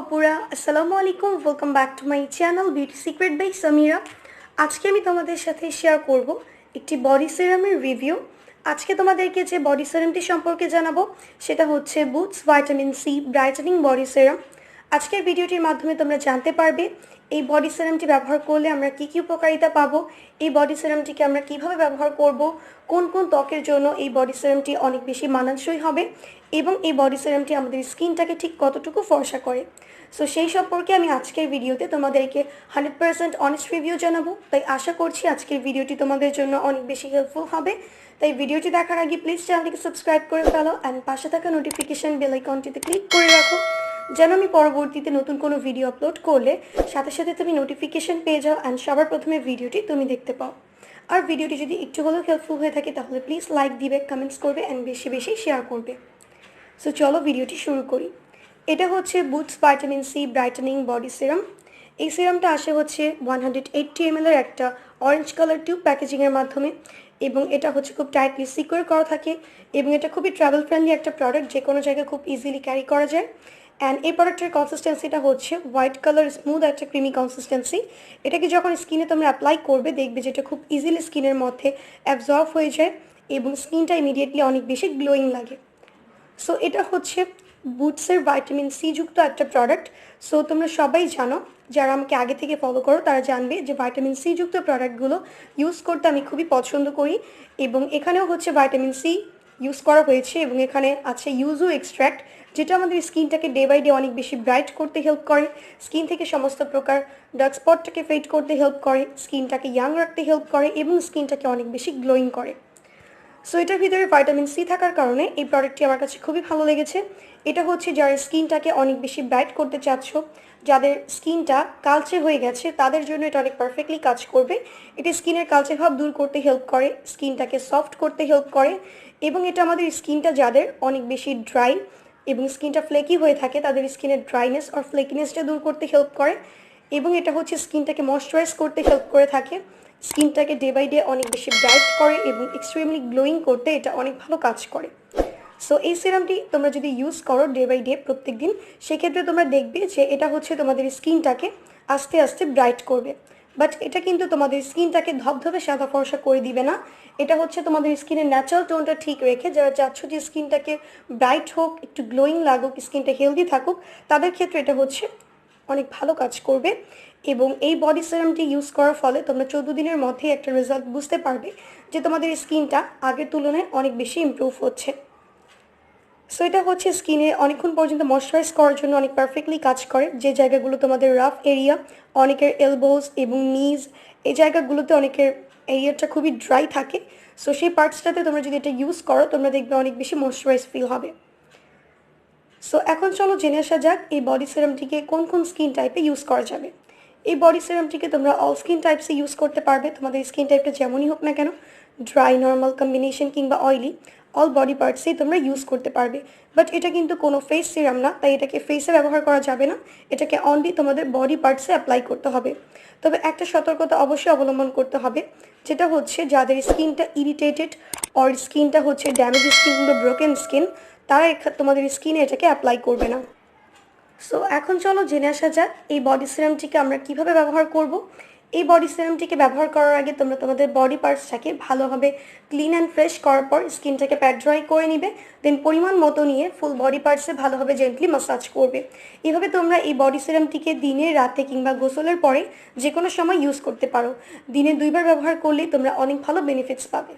আপুরা আসসালামু আলাইকুম welcome back to my channel beauty secret by Samira. আজকে আমি তোমাদের সাথে শেয়ার করব একটি বডি সিরামের রিভিউ। আজকে তোমাদেরকে যে বডি সিরামটি সম্পর্কে জানাবো সেটা হচ্ছে Boots vitamin C brightening body serum. আজকের ভিডিওটির মাধ্যমে তোমরা জানতে পারবে এই বডি সিরামটি ব্যবহার করলে আমরা কী কী উপকারিতা পাবো, এই বডি সিরামটিকে আমরা কিভাবে ব্যবহার করব, কোন কোন ত্বকের জন্য এই বডি সিরামটি অনেক বেশি মানানসই হবে এবং এই বডি সিরামটি আমাদের স্কিনটাকে ঠিক কতটুকু ফর্সা করে। সো সেই সম্পর্কে আমি আজকের ভিডিওতে তোমাদেরকে 100% অনেস্ট রিভিউ জানাবো। তাই আশা করছি আজকের ভিডিওটি তোমাদের জন্য অনেক বেশি হেল্পফুল হবে। তাই ভিডিওটি দেখার আগে প্লিজ চ্যানেলটিকে সাবস্ক্রাইব করে ফেলো অ্যান্ড পাশে থাকা নোটিফিকেশন বেল আইকনটিতে ক্লিক করে রাখো, যেন আমি পরবর্তীতে নতুন কোনো ভিডিও আপলোড করলে সাথে সাথে তুমি নোটিফিকেশন পেয়ে যাও অ্যান্ড সবার প্রথমে ভিডিওটি তুমি দেখতে পাও। আর ভিডিওটি যদি একটু হলেও হেল্পফুল হয়ে থাকে তাহলে প্লিজ লাইক দিবে, কমেন্টস করবে অ্যান্ড বেশি বেশি শেয়ার করবে। সো চলো ভিডিওটি শুরু করি। এটা হচ্ছে Boots vitamin C brightening body serum. এই সিরামটা আসে হচ্ছে 180 ml এর একটা অরেঞ্জ কালার টিউব প্যাকেজিংয়ের মাধ্যমে, এবং এটা হচ্ছে খুব টাইটলি সিকিউর করা থাকে এবং এটা খুবই ট্রাভেল ফ্রেন্ডলি একটা প্রোডাক্ট, যে কোনো জায়গায় খুব ইজিলি ক্যারি করা যায়। অ্যান্ড এই প্রোডাক্টের কনসিস্টেন্সিটা হচ্ছে হোয়াইট কালার স্মুথ একটা ক্রিমি কনসিস্টেন্সি। এটাকে যখন স্কিনে তোমরা অ্যাপ্লাই করবে দেখবে যেটা খুব ইজিলি স্কিনের মধ্যে অ্যাবজর্ব হয়ে যায় এবং স্কিনটা ইমিডিয়েটলি অনেক বেশি গ্লোয়িং লাগে। সো এটা হচ্ছে বুটসের ভিটামিন সি যুক্ত একটা প্রোডাক্ট। সো তোমরা সবাই জানো, যারা আমাকে আগে থেকে ফলো করো তারা জানবে যে ভিটামিন সি যুক্ত প্রোডাক্টগুলো ইউজ করতে আমি খুবই পছন্দ করি, এবং এখানেও হচ্ছে ভিটামিন সি ইউজ করা হয়েছে এবং এখানে আছে ইউজু এক্সট্র্যাক্ট, যেটা আমাদের স্কিনটাকে ডে বাই ডে অনেক বেশি ব্রাইট করতে হেল্প করে, স্কিন থেকে সমস্ত প্রকার ডার্ক স্পটটাকে ফেড করতে হেল্প করে, স্কিনটাকে ইয়াং রাখতে হেল্প করে এবং স্কিনটাকে অনেক বেশি গ্লোয়িং করে। সো এটার ভিতরে ভিটামিন সি থাকার কারণে এই প্রোডাক্টটি আমার কাছে খুবই ভালো লেগেছে। এটা হচ্ছে যারা স্কিনটাকে অনেক বেশি ব্রাইট করতে চাচ্ছ, যাদের স্কিনটা কালচে হয়ে গেছে তাদের জন্য এটা অনেক পারফেক্টলি কাজ করবে। এটা স্কিনের কালচে ভাব দূর করতে হেল্প করে, স্কিনটাকে সফট করতে হেল্প করে, এবং এটা আমাদের স্কিনটা যাদের অনেক বেশি ড্রাই এবং স্কিনটা ফ্লেকি হয়ে থাকে তাদের স্কিনের ড্রাইনেস আর ফ্লেকিনেসটা দূর করতে হেল্প করে, এবং এটা হচ্ছে স্কিনটাকে ময়শ্চারাইজ করতে হেল্প করে থাকে, স্কিনটাকে ডে বাই ডে অনেক বেশি ব্রাইট করে এবং এক্সট্রিমলি গ্লোয়িং করতে এটা অনেক ভালো কাজ করে। সো এই সিরামটি তোমরা যদি ইউজ করো ডে বাই ডে প্রত্যেক দিন, সেক্ষেত্রে তোমরা দেখবে যে এটা হচ্ছে তোমাদের স্কিনটাকে আস্তে আস্তে ব্রাইট করবে। বাট এটা কিন্তু তোমাদের স্কিনটাকে ধবধবে সাদা ফর্সা করে দিবে না। এটা হচ্ছে তোমাদের স্কিনের ন্যাচারাল টোনটা ঠিক রেখে, যারা চাচ্ছ যে স্কিনটাকে ব্রাইট হোক, একটু গ্লোয়িং লাগুক, স্কিনটা হেলদি থাকুক, তাদের ক্ষেত্রে এটা হচ্ছে অনেক ভালো কাজ করবে। এবং এই বডি সিরামটি ইউজ করার ফলে তোমরা 14 দিনের মধ্যেই একটা রেজাল্ট বুঝতে পারবে যে তোমাদের স্কিনটা আগের তুলনায় অনেক বেশি ইমপ্রুভ হচ্ছে। সো এটা হচ্ছে স্কিনে অনেকক্ষণ পর্যন্ত ময়শ্চারাইজ করার জন্য অনেক পারফেক্টলি কাজ করে। যে জায়গাগুলো তোমাদের রাফ এরিয়া, অনেকের এলবোস এবং নিজ, এই জায়গাগুলোতে অনেকের এরিয়াটা খুবই ড্রাই থাকে, সো সেই পার্টসটাতে তোমরা যদি এটা ইউজ করো তোমরা দেখবে অনেক বেশি ময়শ্চারাইজ ফিল হবে। সো এখন চলো জেনে আসা যাক এই বডি সিরামটিকে কোন কোন স্কিন টাইপে ইউজ করা যাবে। এই বডি সিরামটিকে তোমরা অল স্কিন টাইপসে ইউজ করতে পারবে, তোমাদের স্কিন টাইপটা যেমনই হোক না কেন, ড্রাই, নর্মাল, কম্বিনেশন কিংবা অয়েলি, অল বডি পার্টসেই তোমরা ইউজ করতে পারবে। বাট এটা কিন্তু কোনো ফেস সিরাম না, তাই এটাকে ফেসে ব্যবহার করা যাবে না, এটাকে অনলি তোমাদের বডি পার্টসে অ্যাপ্লাই করতে হবে। তবে একটা সতর্কতা অবশ্যই অবলম্বন করতে হবে, যেটা হচ্ছে যাদের স্কিনটা ইরিটেটেড অর স্কিনটা হচ্ছে ড্যামেজ স্কিন কিংবা ব্রোকেন স্কিন, তারা তোমাদের স্কিনে এটাকে অ্যাপ্লাই করবে না। সো এখন চলো জেনে আসা যাক এই বডি সিরামটিকে আমরা কিভাবে ব্যবহার করব। এই বডি সিরামটিকে ব্যবহার করার আগে তোমরা তোমাদের বডি পার্টসটাকে ভালোভাবে ক্লিন অ্যান্ড ফ্রেশ করার পর স্কিনটাকে প্যাড ড্রাই করে নিবে, দেন পরিমাণ মতো নিয়ে ফুল বডি পার্টসে ভালোভাবে জেন্টলি ম্যাসাজ করবে। এভাবে তোমরা এই বডি সিরামটিকে দিনে, রাতে কিংবা গোসলের পরে যে কোনো সময় ইউজ করতে পারো। দিনে 2বার ব্যবহার করলেই তোমরা অনেক ভালো বেনিফিটস পাবে।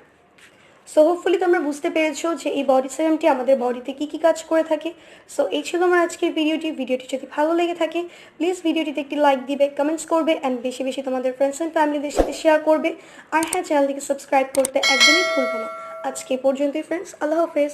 সো হোপফুলি তোমরা বুঝতে পেরেছো যে এই বডি সিরামটি আমাদের বডিতে কী কী কাজ করে থাকে। সো এই ছিল আমার আজকের ভিডিওটি যদি ভালো লেগে থাকে প্লিজ ভিডিওটিতে একটি লাইক দিবে, কমেন্টস করবে অ্যান্ড বেশি বেশি তোমাদের ফ্রেন্ডস অ্যান্ড ফ্যামিলিদের সাথে শেয়ার করবে। আর হ্যাঁ, চ্যানেলটিকে সাবস্ক্রাইব করতে একদমই ভুলবে না। আজকে পর্যন্তই ফ্রেন্ডস, আল্লাহ হাফেজ।